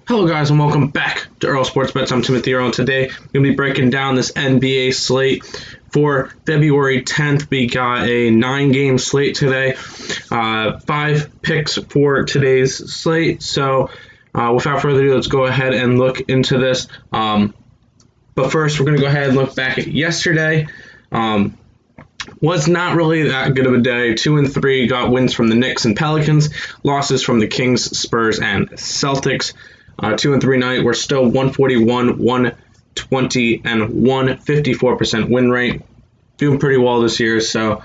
Hello guys and welcome back to Earl Sports Bets. I'm Timothy Earl and today we're going to be breaking down this NBA slate for February 10th. We got a 9-game slate today, 5 picks for today's slate. So without further ado, let's go ahead and look into this. But first, we're going to go ahead and look back at yesterday. Was not really that good of a day. 2 and 3 got wins from the Knicks and Pelicans, losses from the Kings, Spurs, and Celtics. 2 and 3 night, we're still 141, 120, and 154% win rate. Doing pretty well this year, so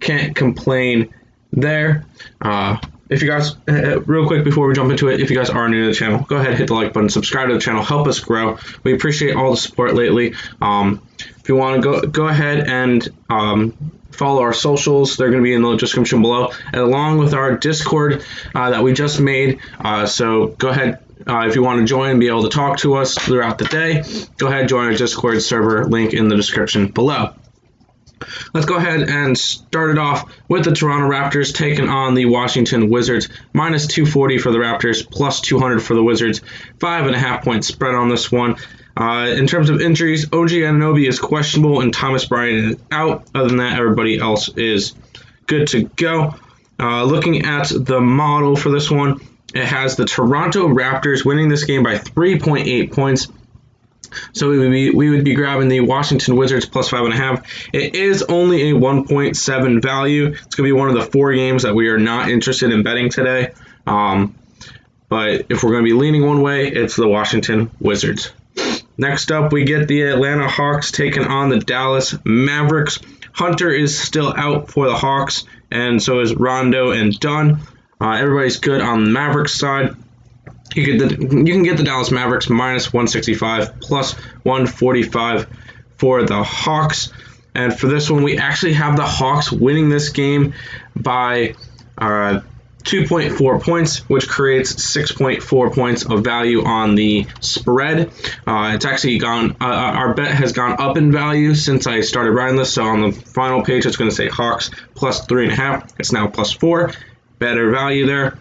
can't complain there. If you guys, real quick before we jump into it, if you guys are new to the channel, go ahead and hit the like button, subscribe to the channel, help us grow. We appreciate all the support lately. If you want to go ahead and follow our socials, they're going to be in the description below, and along with our Discord that we just made. So go ahead. If you want to join and be able to talk to us throughout the day, go ahead and join our Discord server, link in the description below. Let's go ahead and start it off with the Toronto Raptors taking on the Washington Wizards. Minus 240 for the Raptors, plus 200 for the Wizards. 5.5 point spread on this one. In terms of injuries, OG Anunoby is questionable and Thomas Bryant is out. Other than that, everybody else is good to go. Looking at the model for this one, it has the Toronto Raptors winning this game by 3.8 points. So we would be grabbing the Washington Wizards plus 5.5. It is only a 1.7 value. It's going to be one of the 4 games that we are not interested in betting today. But if we're going to be leaning one way, it's the Washington Wizards. Next up, we get the Atlanta Hawks taking on the Dallas Mavericks. Hunter is still out for the Hawks, and so is Rondo and Dunn. Everybody's good on the Mavericks side. You can get the Dallas Mavericks minus 165, plus 145 for the Hawks. And for this one, we actually have the Hawks winning this game by 2.4 points, which creates 6.4 points of value on the spread. It's actually gone, our bet has gone up in value since I started writing this. So on the final page, it's going to say Hawks plus 3.5. It's now plus 4. Better value there.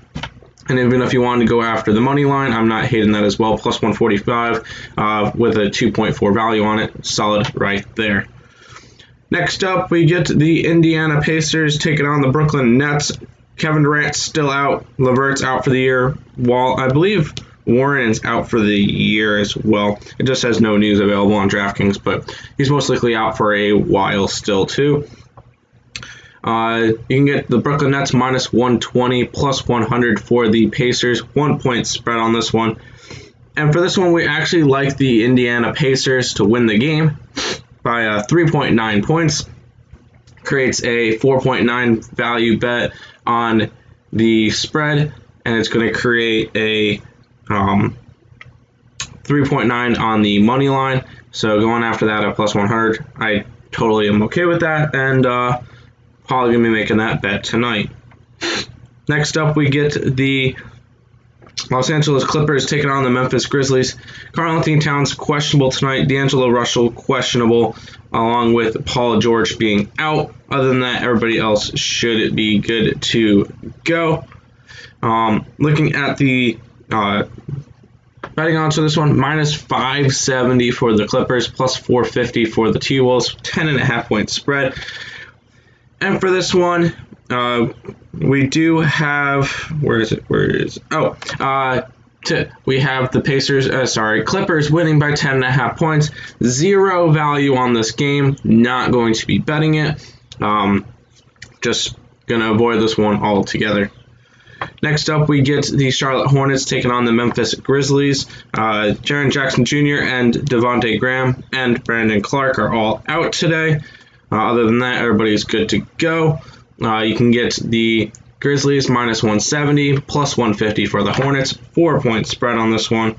And even if you wanted to go after the money line, I'm not hating that as well. Plus 145 with a 2.4 value on it. Solid right there. Next up, we get the Indiana Pacers taking on the Brooklyn Nets. Kevin Durant's still out. LeVert's out for the year. I believe Warren's out for the year as well. It just says no news available on DraftKings, but he's most likely out for a while still too. You can get the Brooklyn Nets minus 120, plus 100 for the Pacers. 1 point spread on this one. And for this one, we actually like the Indiana Pacers to win the game by 3.9 points. Creates a 4.9 value bet on the spread, and it's going to create a 3.9 on the money line. So going after that at plus 100, I totally am okay with that, and probably going to be making that bet tonight. Next up, we get the Los Angeles Clippers taking on the Memphis Grizzlies. Karl-Anthony Towns questionable tonight. D'Angelo Russell questionable, along with Paul George being out. Other than that, everybody else should be good to go. Looking at the betting odds for this one, minus 570 for the Clippers, plus 450 for the T-Wolves. 10.5 point spread. And for this one, we do have, we have the Clippers winning by 10.5 points. 0 value on this game. Not going to be betting it. Just going to avoid this one altogether. Next up, we get the Charlotte Hornets taking on the Memphis Grizzlies. Jaren Jackson Jr. and Devontae Graham and Brandon Clark are all out today. Other than that, everybody's good to go. You can get the Grizzlies minus 170, plus 150 for the Hornets. 4 point spread on this one.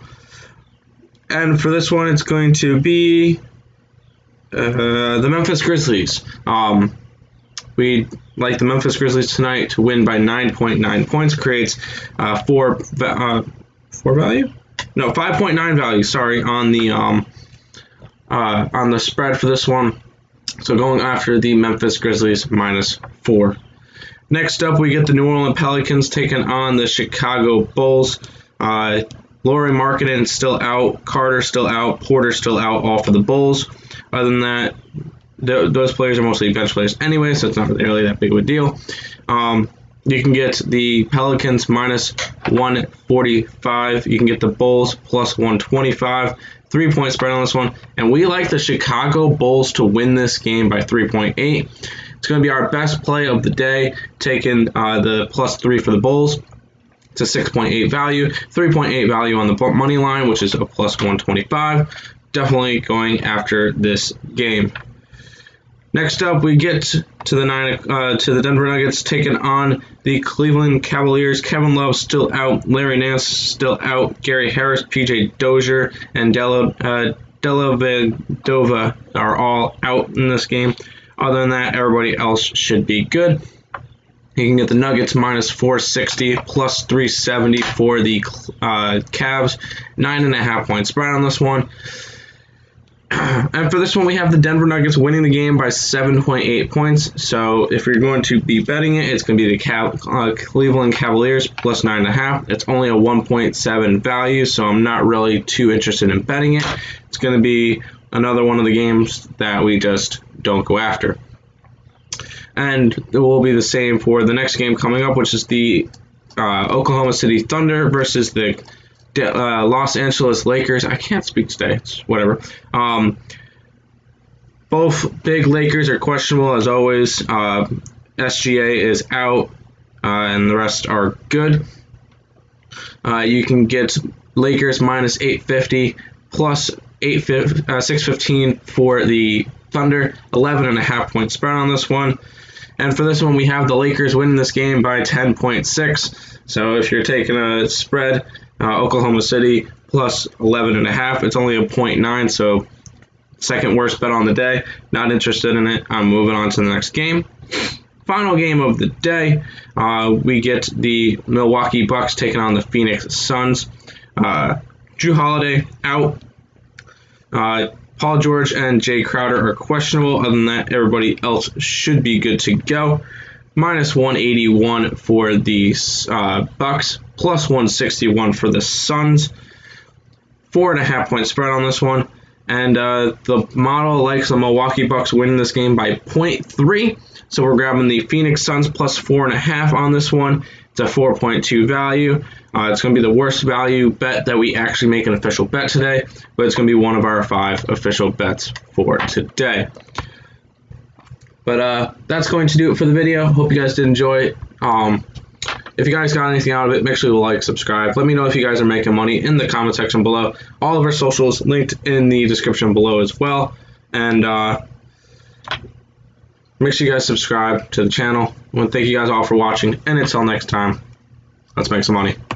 And for this one, it's going to be the Memphis Grizzlies. We like the Memphis Grizzlies tonight to win by 9.9 points. Creates 5.9 value. Sorry, on the spread for this one. So going after the Memphis Grizzlies minus 4. Next up, we get the New Orleans Pelicans taking on the Chicago Bulls. Lauri Markkanen still out, Carter still out, Porter still out, all for the Bulls. Other than that, those players are mostly bench players anyway, so it's not really that big of a deal. You can get the Pelicans minus 145. You can get the Bulls plus 125. 3-point spread on this one. And we like the Chicago Bulls to win this game by 3.8. It's going to be our best play of the day, taking the plus 3 for the Bulls. It's a 6.8 value. 3.8 value on the money line, which is a plus 125. Definitely going after this game. Next up, we get to the Denver Nuggets taking on the Cleveland Cavaliers. Kevin Love still out, Larry Nance still out, Gary Harris, PJ Dozier, and Dellavedova are all out in this game. Other than that, everybody else should be good. You can get the Nuggets minus 460, plus 370 for the Cavs. 9.5-point spread on this one. And for this one, we have the Denver Nuggets winning the game by 7.8 points. So if you're going to be betting it, it's going to be the Cleveland Cavaliers plus 9.5. It's only a 1.7 value, so I'm not really too interested in betting it. It's going to be another one of the games that we just don't go after. And it will be the same for the next game coming up, which is the Oklahoma City Thunder versus the Los Angeles Lakers. I can't speak today. It's whatever. Both big Lakers are questionable as always. SGA is out, and the rest are good. You can get Lakers minus 850 plus 615 for the Thunder. 11.5-point spread on this one. And for this one, we have the Lakers winning this game by 10.6. So if you're taking a spread, Oklahoma City plus 11.5. It's only a 0.9, so second worst bet on the day. Not interested in it. I'm moving on to the next game. Final game of the day, we get the Milwaukee Bucks taking on the Phoenix Suns. Jrue Holiday out. Paul George and Jay Crowder are questionable. Other than that, everybody else should be good to go. Minus 181 for the Bucks, plus 161 for the Suns. 4.5-point spread on this one. And the model likes the Milwaukee Bucks winning this game by 0.3. So we're grabbing the Phoenix Suns plus 4.5 on this one. It's a 4.2 value. It's going to be the worst value bet that we actually make an official bet today, but it's going to be one of our 5 official bets for today. But that's going to do it for the video. Hope you guys did enjoy it. If you guys got anything out of it, make sure you like, subscribe. Let me know if you guys are making money in the comment section below. All of our socials linked in the description below as well. And make sure you guys subscribe to the channel. I want to thank you guys all for watching. And until next time, let's make some money.